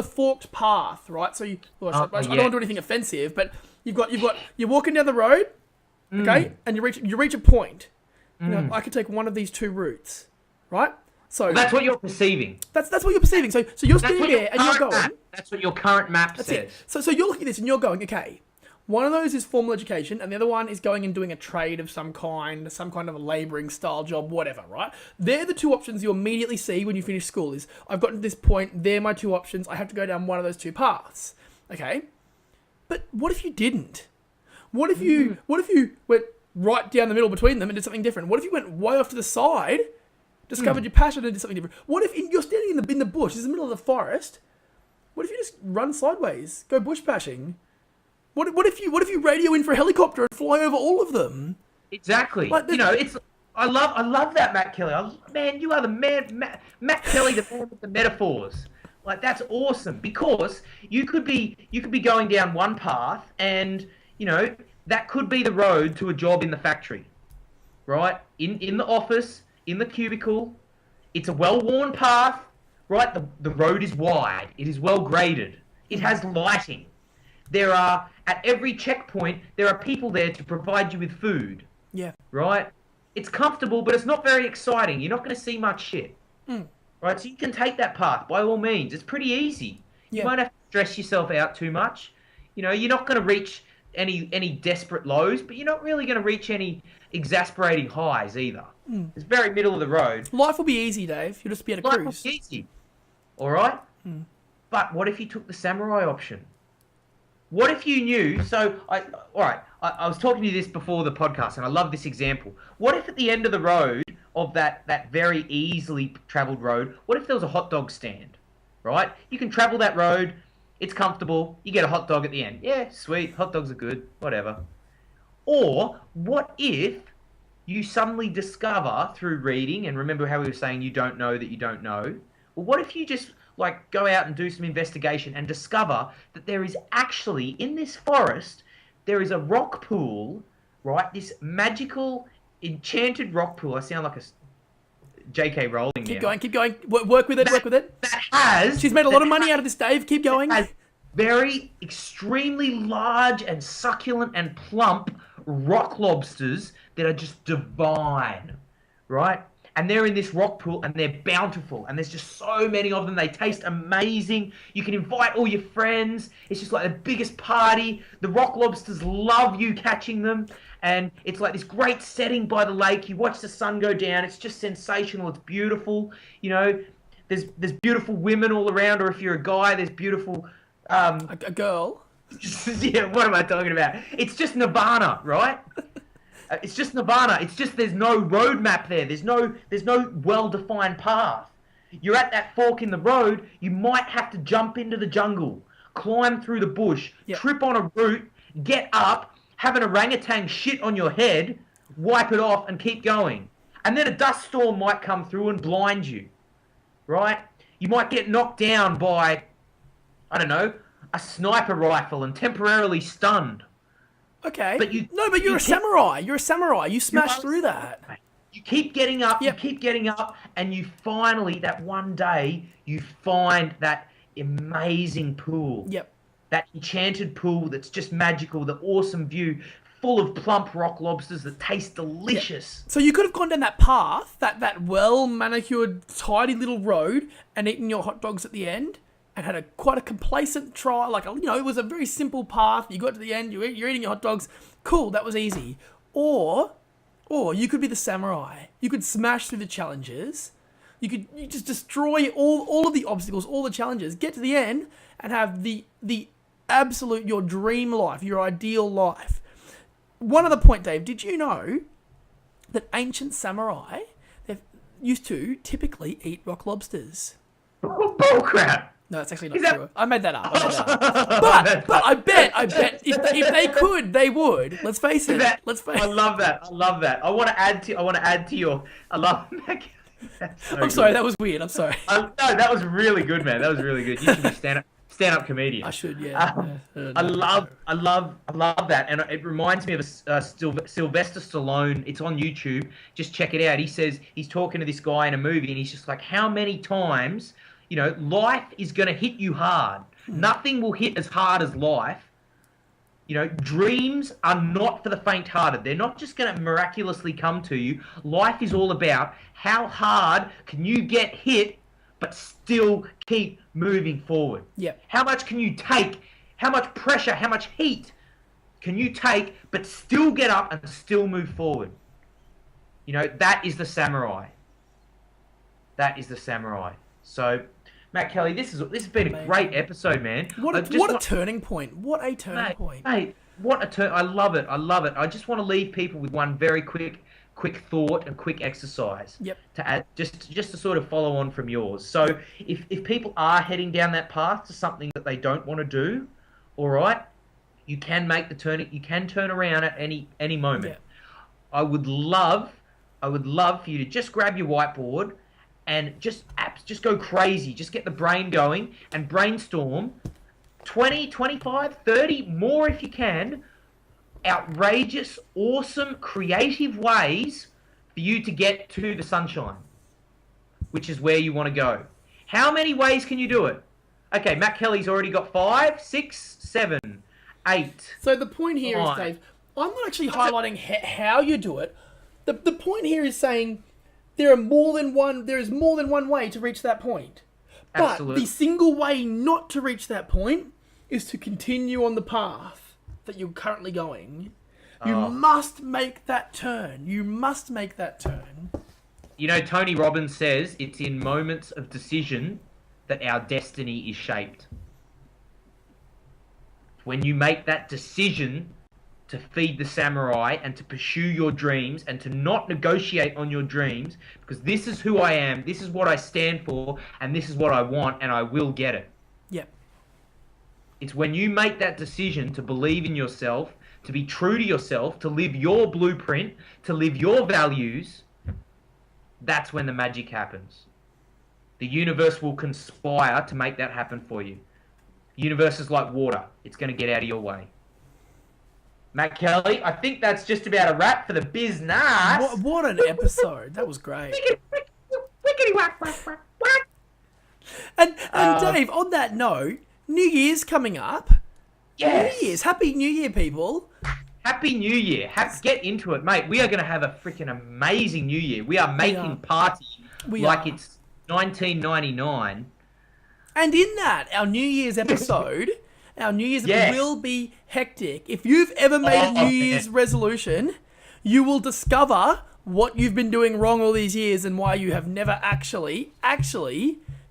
Speaker 2: forked path, right? So I don't want to do anything offensive, but you're walking down the road, okay, and you reach a point. You know, I could take one of these two routes, right? So
Speaker 1: that's what you're perceiving.
Speaker 2: That's what you're perceiving. So you're standing there and you're going.
Speaker 1: That's what your current map says.
Speaker 2: So you're looking at this and you're going, okay. One of those is formal education, and the other one is going and doing a trade of some kind of a labouring style job, whatever, right? They're the two options you immediately see when you finish school is, I've gotten to this point, they're my two options, I have to go down one of those two paths, okay? But what if you didn't? What if you went, right down the middle between them and did something different? What if you went way off to the side, discovered your passion and did something different? What if you're standing in the bush, it's in the middle of the forest? What if you just run sideways, go bush bashing? What if you radio in for a helicopter and fly over all of them?
Speaker 1: Exactly. It's I love that, Matt Kelly. Man, you are the man, Matt Kelly, the man with the metaphors. Like, that's awesome, because you could be going down one path, and that could be the road to a job in the factory, right? In the office, in the cubicle. It's a well-worn path, right? The road is wide. It is well graded. It has lighting. At every checkpoint, there are people there to provide you with food.
Speaker 2: Yeah.
Speaker 1: Right? It's comfortable, but it's not very exciting. You're not going to see much shit. Right? So you can take that path, by all means. It's pretty easy.
Speaker 2: Yeah.
Speaker 1: You won't have to stress yourself out too much. You're not going to reach any desperate lows, but you're not really going to reach any exasperating highs either. It's very middle of the road.
Speaker 2: Life will be easy, Dave. You'll just be able to cruise.
Speaker 1: Life will be easy. All right? But what if you took the samurai option? What if you knew? I was talking to you this before the podcast, and I love this example. What if at the end of the road, of that very easily travelled road, what if there was a hot dog stand? Right? You can travel that road. It's comfortable. You get a hot dog at the end. Yeah, sweet. Hot dogs are good. Whatever. Or what if you suddenly discover through reading, and remember how we were saying you don't know that you don't know? Well, what if you just go out and do some investigation and discover that there is actually, in this forest, there is a rock pool, right? This magical, enchanted rock pool. I sound like a J.K. Rowling now.
Speaker 2: Keep going. Work with it. She's made a lot of money out of this, Dave. Keep going.
Speaker 1: Has very extremely large and succulent and plump rock lobsters that are just divine, right? And they're in this rock pool, and they're bountiful, and there's just so many of them. They taste amazing. You can invite all your friends. It's just like the biggest party. The rock lobsters love you catching them, and it's like this great setting by the lake. You watch the sun go down. It's just sensational. It's beautiful. There's beautiful women all around, or if you're a guy, there's beautiful...
Speaker 2: a girl?
Speaker 1: Yeah, what am I talking about? It's just nirvana, right? It's just nirvana. It's just there's no roadmap there. There's no well-defined path. You're at that fork in the road. You might have to jump into the jungle, climb through the bush, trip on a root, get up, have an orangutan shit on your head, wipe it off, and keep going. And then a dust storm might come through and blind you, right? You might get knocked down by, I don't know, a sniper rifle and temporarily stunned.
Speaker 2: Okay. But you're a samurai. You're a samurai. You smash through that.
Speaker 1: You keep getting up, you keep getting up, and you finally, that one day, you find that amazing pool.
Speaker 2: Yep.
Speaker 1: That enchanted pool that's just magical, the awesome view, full of plump rock lobsters that taste delicious.
Speaker 2: Yep. So you could have gone down that path, that well-manicured, tidy little road, and eaten your hot dogs at the end, and had quite a complacent try, it was a very simple path. You got to the end, you're eating your hot dogs. Cool, that was easy. Or you could be the samurai. You could smash through the challenges. You just destroy all of the obstacles, all the challenges. Get to the end and have the absolute, your dream life, your ideal life. One other point, Dave. Did you know that ancient samurai used to typically eat rock lobsters?
Speaker 1: Bullcrap.
Speaker 2: No, that's actually not true. I made that up. But I bet if they could, they would. Let's face it.
Speaker 1: I love that. I want to add to your. I love that.
Speaker 2: I'm sorry, that was weird. I'm sorry.
Speaker 1: No, that was really good, man. That was really good. You should be stand-up comedian.
Speaker 2: I should, yeah.
Speaker 1: I love that, and it reminds me of Sylvester Stallone. It's on YouTube. Just check it out. He says he's talking to this guy in a movie, and he's just like, how many times, life is going to hit you hard. Nothing will hit as hard as life. Dreams are not for the faint-hearted. They're not just going to miraculously come to you. Life is all about how hard can you get hit but still keep moving forward.
Speaker 2: Yeah.
Speaker 1: How much can you take? How much pressure, how much heat can you take but still get up and still move forward? That is the samurai. That is the samurai. So, Matt Kelly, this has been a great episode, man.
Speaker 2: What a turning point. What a turning point.
Speaker 1: Mate, what a turn! I love it. I love it. I just want to leave people with one very quick thought and quick exercise
Speaker 2: Yep.
Speaker 1: to add, just to sort of follow on from yours. So if people are heading down that path to something that they don't want to do, all right, you can make the turn. You can turn around at any moment.
Speaker 2: Yep.
Speaker 1: I would love for you to just grab your whiteboard and just go crazy. Just get the brain going and brainstorm 20, 25, 30 more if you can. Outrageous, awesome, creative ways for you to get to the sunshine, which is where you want to go. How many ways can you do it? Okay, Matt Kelly's already got 5, 6, 7, 8.
Speaker 2: So the point here is, Dave, I'm not actually highlighting how you do it. The point here is saying there is more than one way to reach that point. But
Speaker 1: Absolutely.
Speaker 2: the single way not to reach that point is to continue on the path that you're currently going. You must make that turn. You must make that turn.
Speaker 1: You know, Tony Robbins says it's in moments of decision that our destiny is shaped. When you make that decision to feed the samurai and to pursue your dreams and to not negotiate on your dreams, because this is who I am, this is what I stand for, and this is what I want, and I will get it.
Speaker 2: Yep.
Speaker 1: It's when you make that decision to believe in yourself, to be true to yourself, to live your blueprint, to live your values, that's when the magic happens. The universe will conspire to make that happen for you. The universe is like water. It's going to get out of your way. Matt Kelly, I think that's just about a wrap for the business.
Speaker 2: What an episode. That was great.
Speaker 1: Wickety whack, whack, whack, whack.
Speaker 2: And Dave, on that note, New Year's coming up.
Speaker 1: Yes.
Speaker 2: New Year's. Happy New Year, people.
Speaker 1: Happy New Year. Get into it, mate. We are going to have a freaking amazing New Year. We are making party like it's 1999.
Speaker 2: And in that, our New Year's episode, will be hectic. If you've ever made a New Year's resolution, you will discover what you've been doing wrong all these years and why you have never actually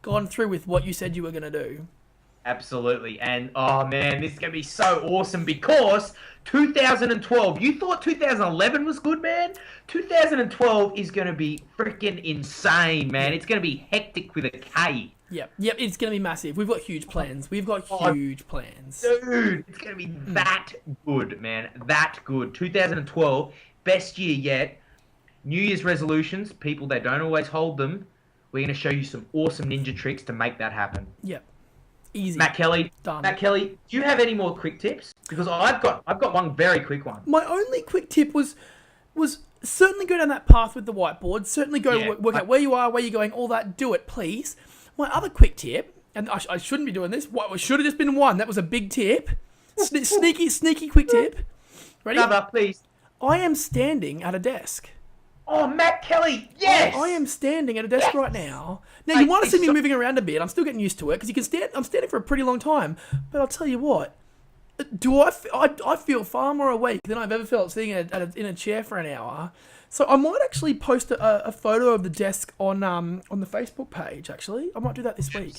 Speaker 2: gone through with what you said you were going to do.
Speaker 1: Absolutely. And, oh, man, this is going to be so awesome because 2012, you thought 2011 was good, man? 2012 is going to be freaking insane, man. It's going to be hectic with a K.
Speaker 2: Yep, it's going to be massive. We've got huge plans. Dude, it's
Speaker 1: going to be that good, man. That good. 2012, best year yet. New Year's resolutions, people, they don't always hold them. We're going to show you some awesome ninja tricks to make that happen.
Speaker 2: Yep. Easy.
Speaker 1: Matt Kelly.
Speaker 2: Done.
Speaker 1: Matt Kelly, do you have any more quick tips? Because I've got one very quick one.
Speaker 2: My only quick tip was certainly go down that path with the whiteboard. Certainly go work out where you are, where you're going, all that. Do it, please. My other quick tip, and I shouldn't be doing this. What should have just been one. That was a big tip. Sneaky quick tip. Ready?
Speaker 1: Cover, please.
Speaker 2: I am standing at a desk.
Speaker 1: Oh, Matt Kelly, yes!
Speaker 2: I am standing at a desk right now. Now, you want to see me moving around a bit. I'm still getting used to it because you can stand. I'm standing for a pretty long time. But I'll tell you what. I feel far more awake than I've ever felt sitting in a chair for an hour. So I might actually post a photo of the desk on the Facebook page, actually. I might do that this week.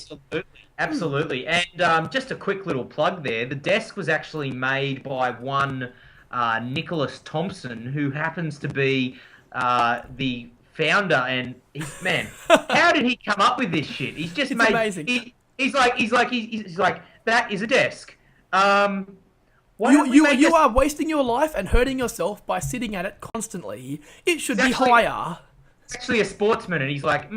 Speaker 1: Absolutely. And just a quick little plug there. The desk was actually made by one Nicholas Thompson, who happens to be the founder. And how did he come up with this shit? He's just
Speaker 2: amazing.
Speaker 1: He's like, that is a desk.
Speaker 2: You are wasting your life and hurting yourself by sitting at it constantly. It should be higher.
Speaker 1: He's actually a sportsman, and he's like,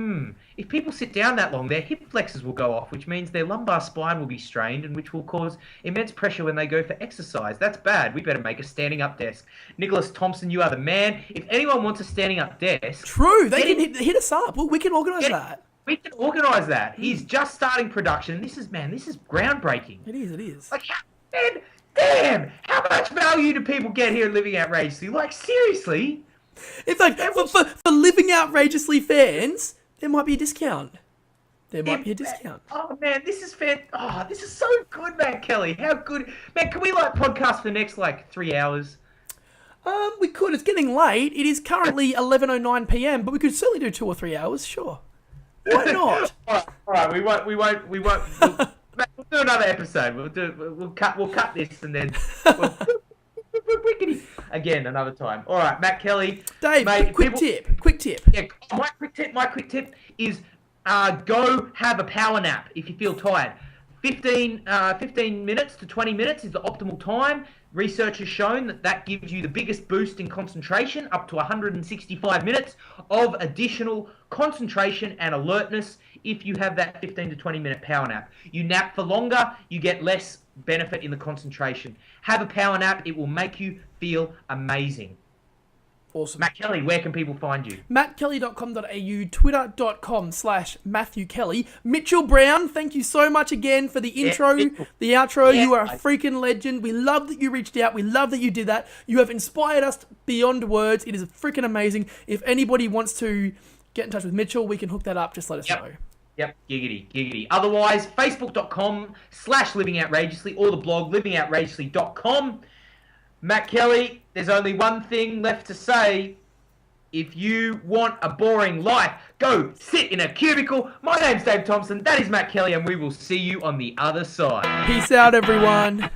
Speaker 1: if people sit down that long, their hip flexors will go off, which means their lumbar spine will be strained, and which will cause immense pressure when they go for exercise. That's bad. We better make a standing up desk. Nicholas Thompson, you are the man. If anyone wants a standing up desk... True,
Speaker 2: they can hit us up. We can organise that.
Speaker 1: We can organise that. He's just starting production. This is groundbreaking.
Speaker 2: It is.
Speaker 1: Like, damn, how much value do people get here Living Outrageously? Like, seriously?
Speaker 2: It's like, for Living Outrageously fans, there might be a discount.
Speaker 1: Oh, man, this is this is so good, Matt Kelly. How good. Man, can we, podcast for the next, 3 hours?
Speaker 2: We could. It's getting late. It is currently 11:09 p.m., but we could certainly do 2 or 3 hours, sure. Why not?
Speaker 1: All right. We won't. We'll do another episode. We'll cut this and then Wickety. Again, another time. All right, Matt Kelly.
Speaker 2: Dave,
Speaker 1: mate,
Speaker 2: quick tip.
Speaker 1: Yeah, my quick tip is go have a power nap if you feel tired. 15 minutes to 20 minutes is the optimal time. Research has shown that gives you the biggest boost in concentration, up to 165 minutes of additional concentration and alertness if you have that 15 to 20 minute power nap. You nap for longer, you get less benefit in the concentration. Have a power nap, it will make you feel amazing.
Speaker 2: Awesome.
Speaker 1: Matt Kelly, where can people find you?
Speaker 2: mattkelly.com.au, twitter.com/Matthew Kelly. Mitchell Brown, thank you so much again for the intro, the outro. You are a freaking legend. We love that you reached out. We love that you did that. You have inspired us beyond words. It is freaking amazing. If anybody wants to get in touch with Mitchell, we can hook that up. Just let us know.
Speaker 1: Yep, giggity. Otherwise, facebook.com/livingoutrageously or the blog livingoutrageously.com. Matt Kelly, there's only one thing left to say. If you want a boring life, go sit in a cubicle. My name's Dave Thompson. That is Matt Kelly, and we will see you on the other side.
Speaker 2: Peace out, everyone.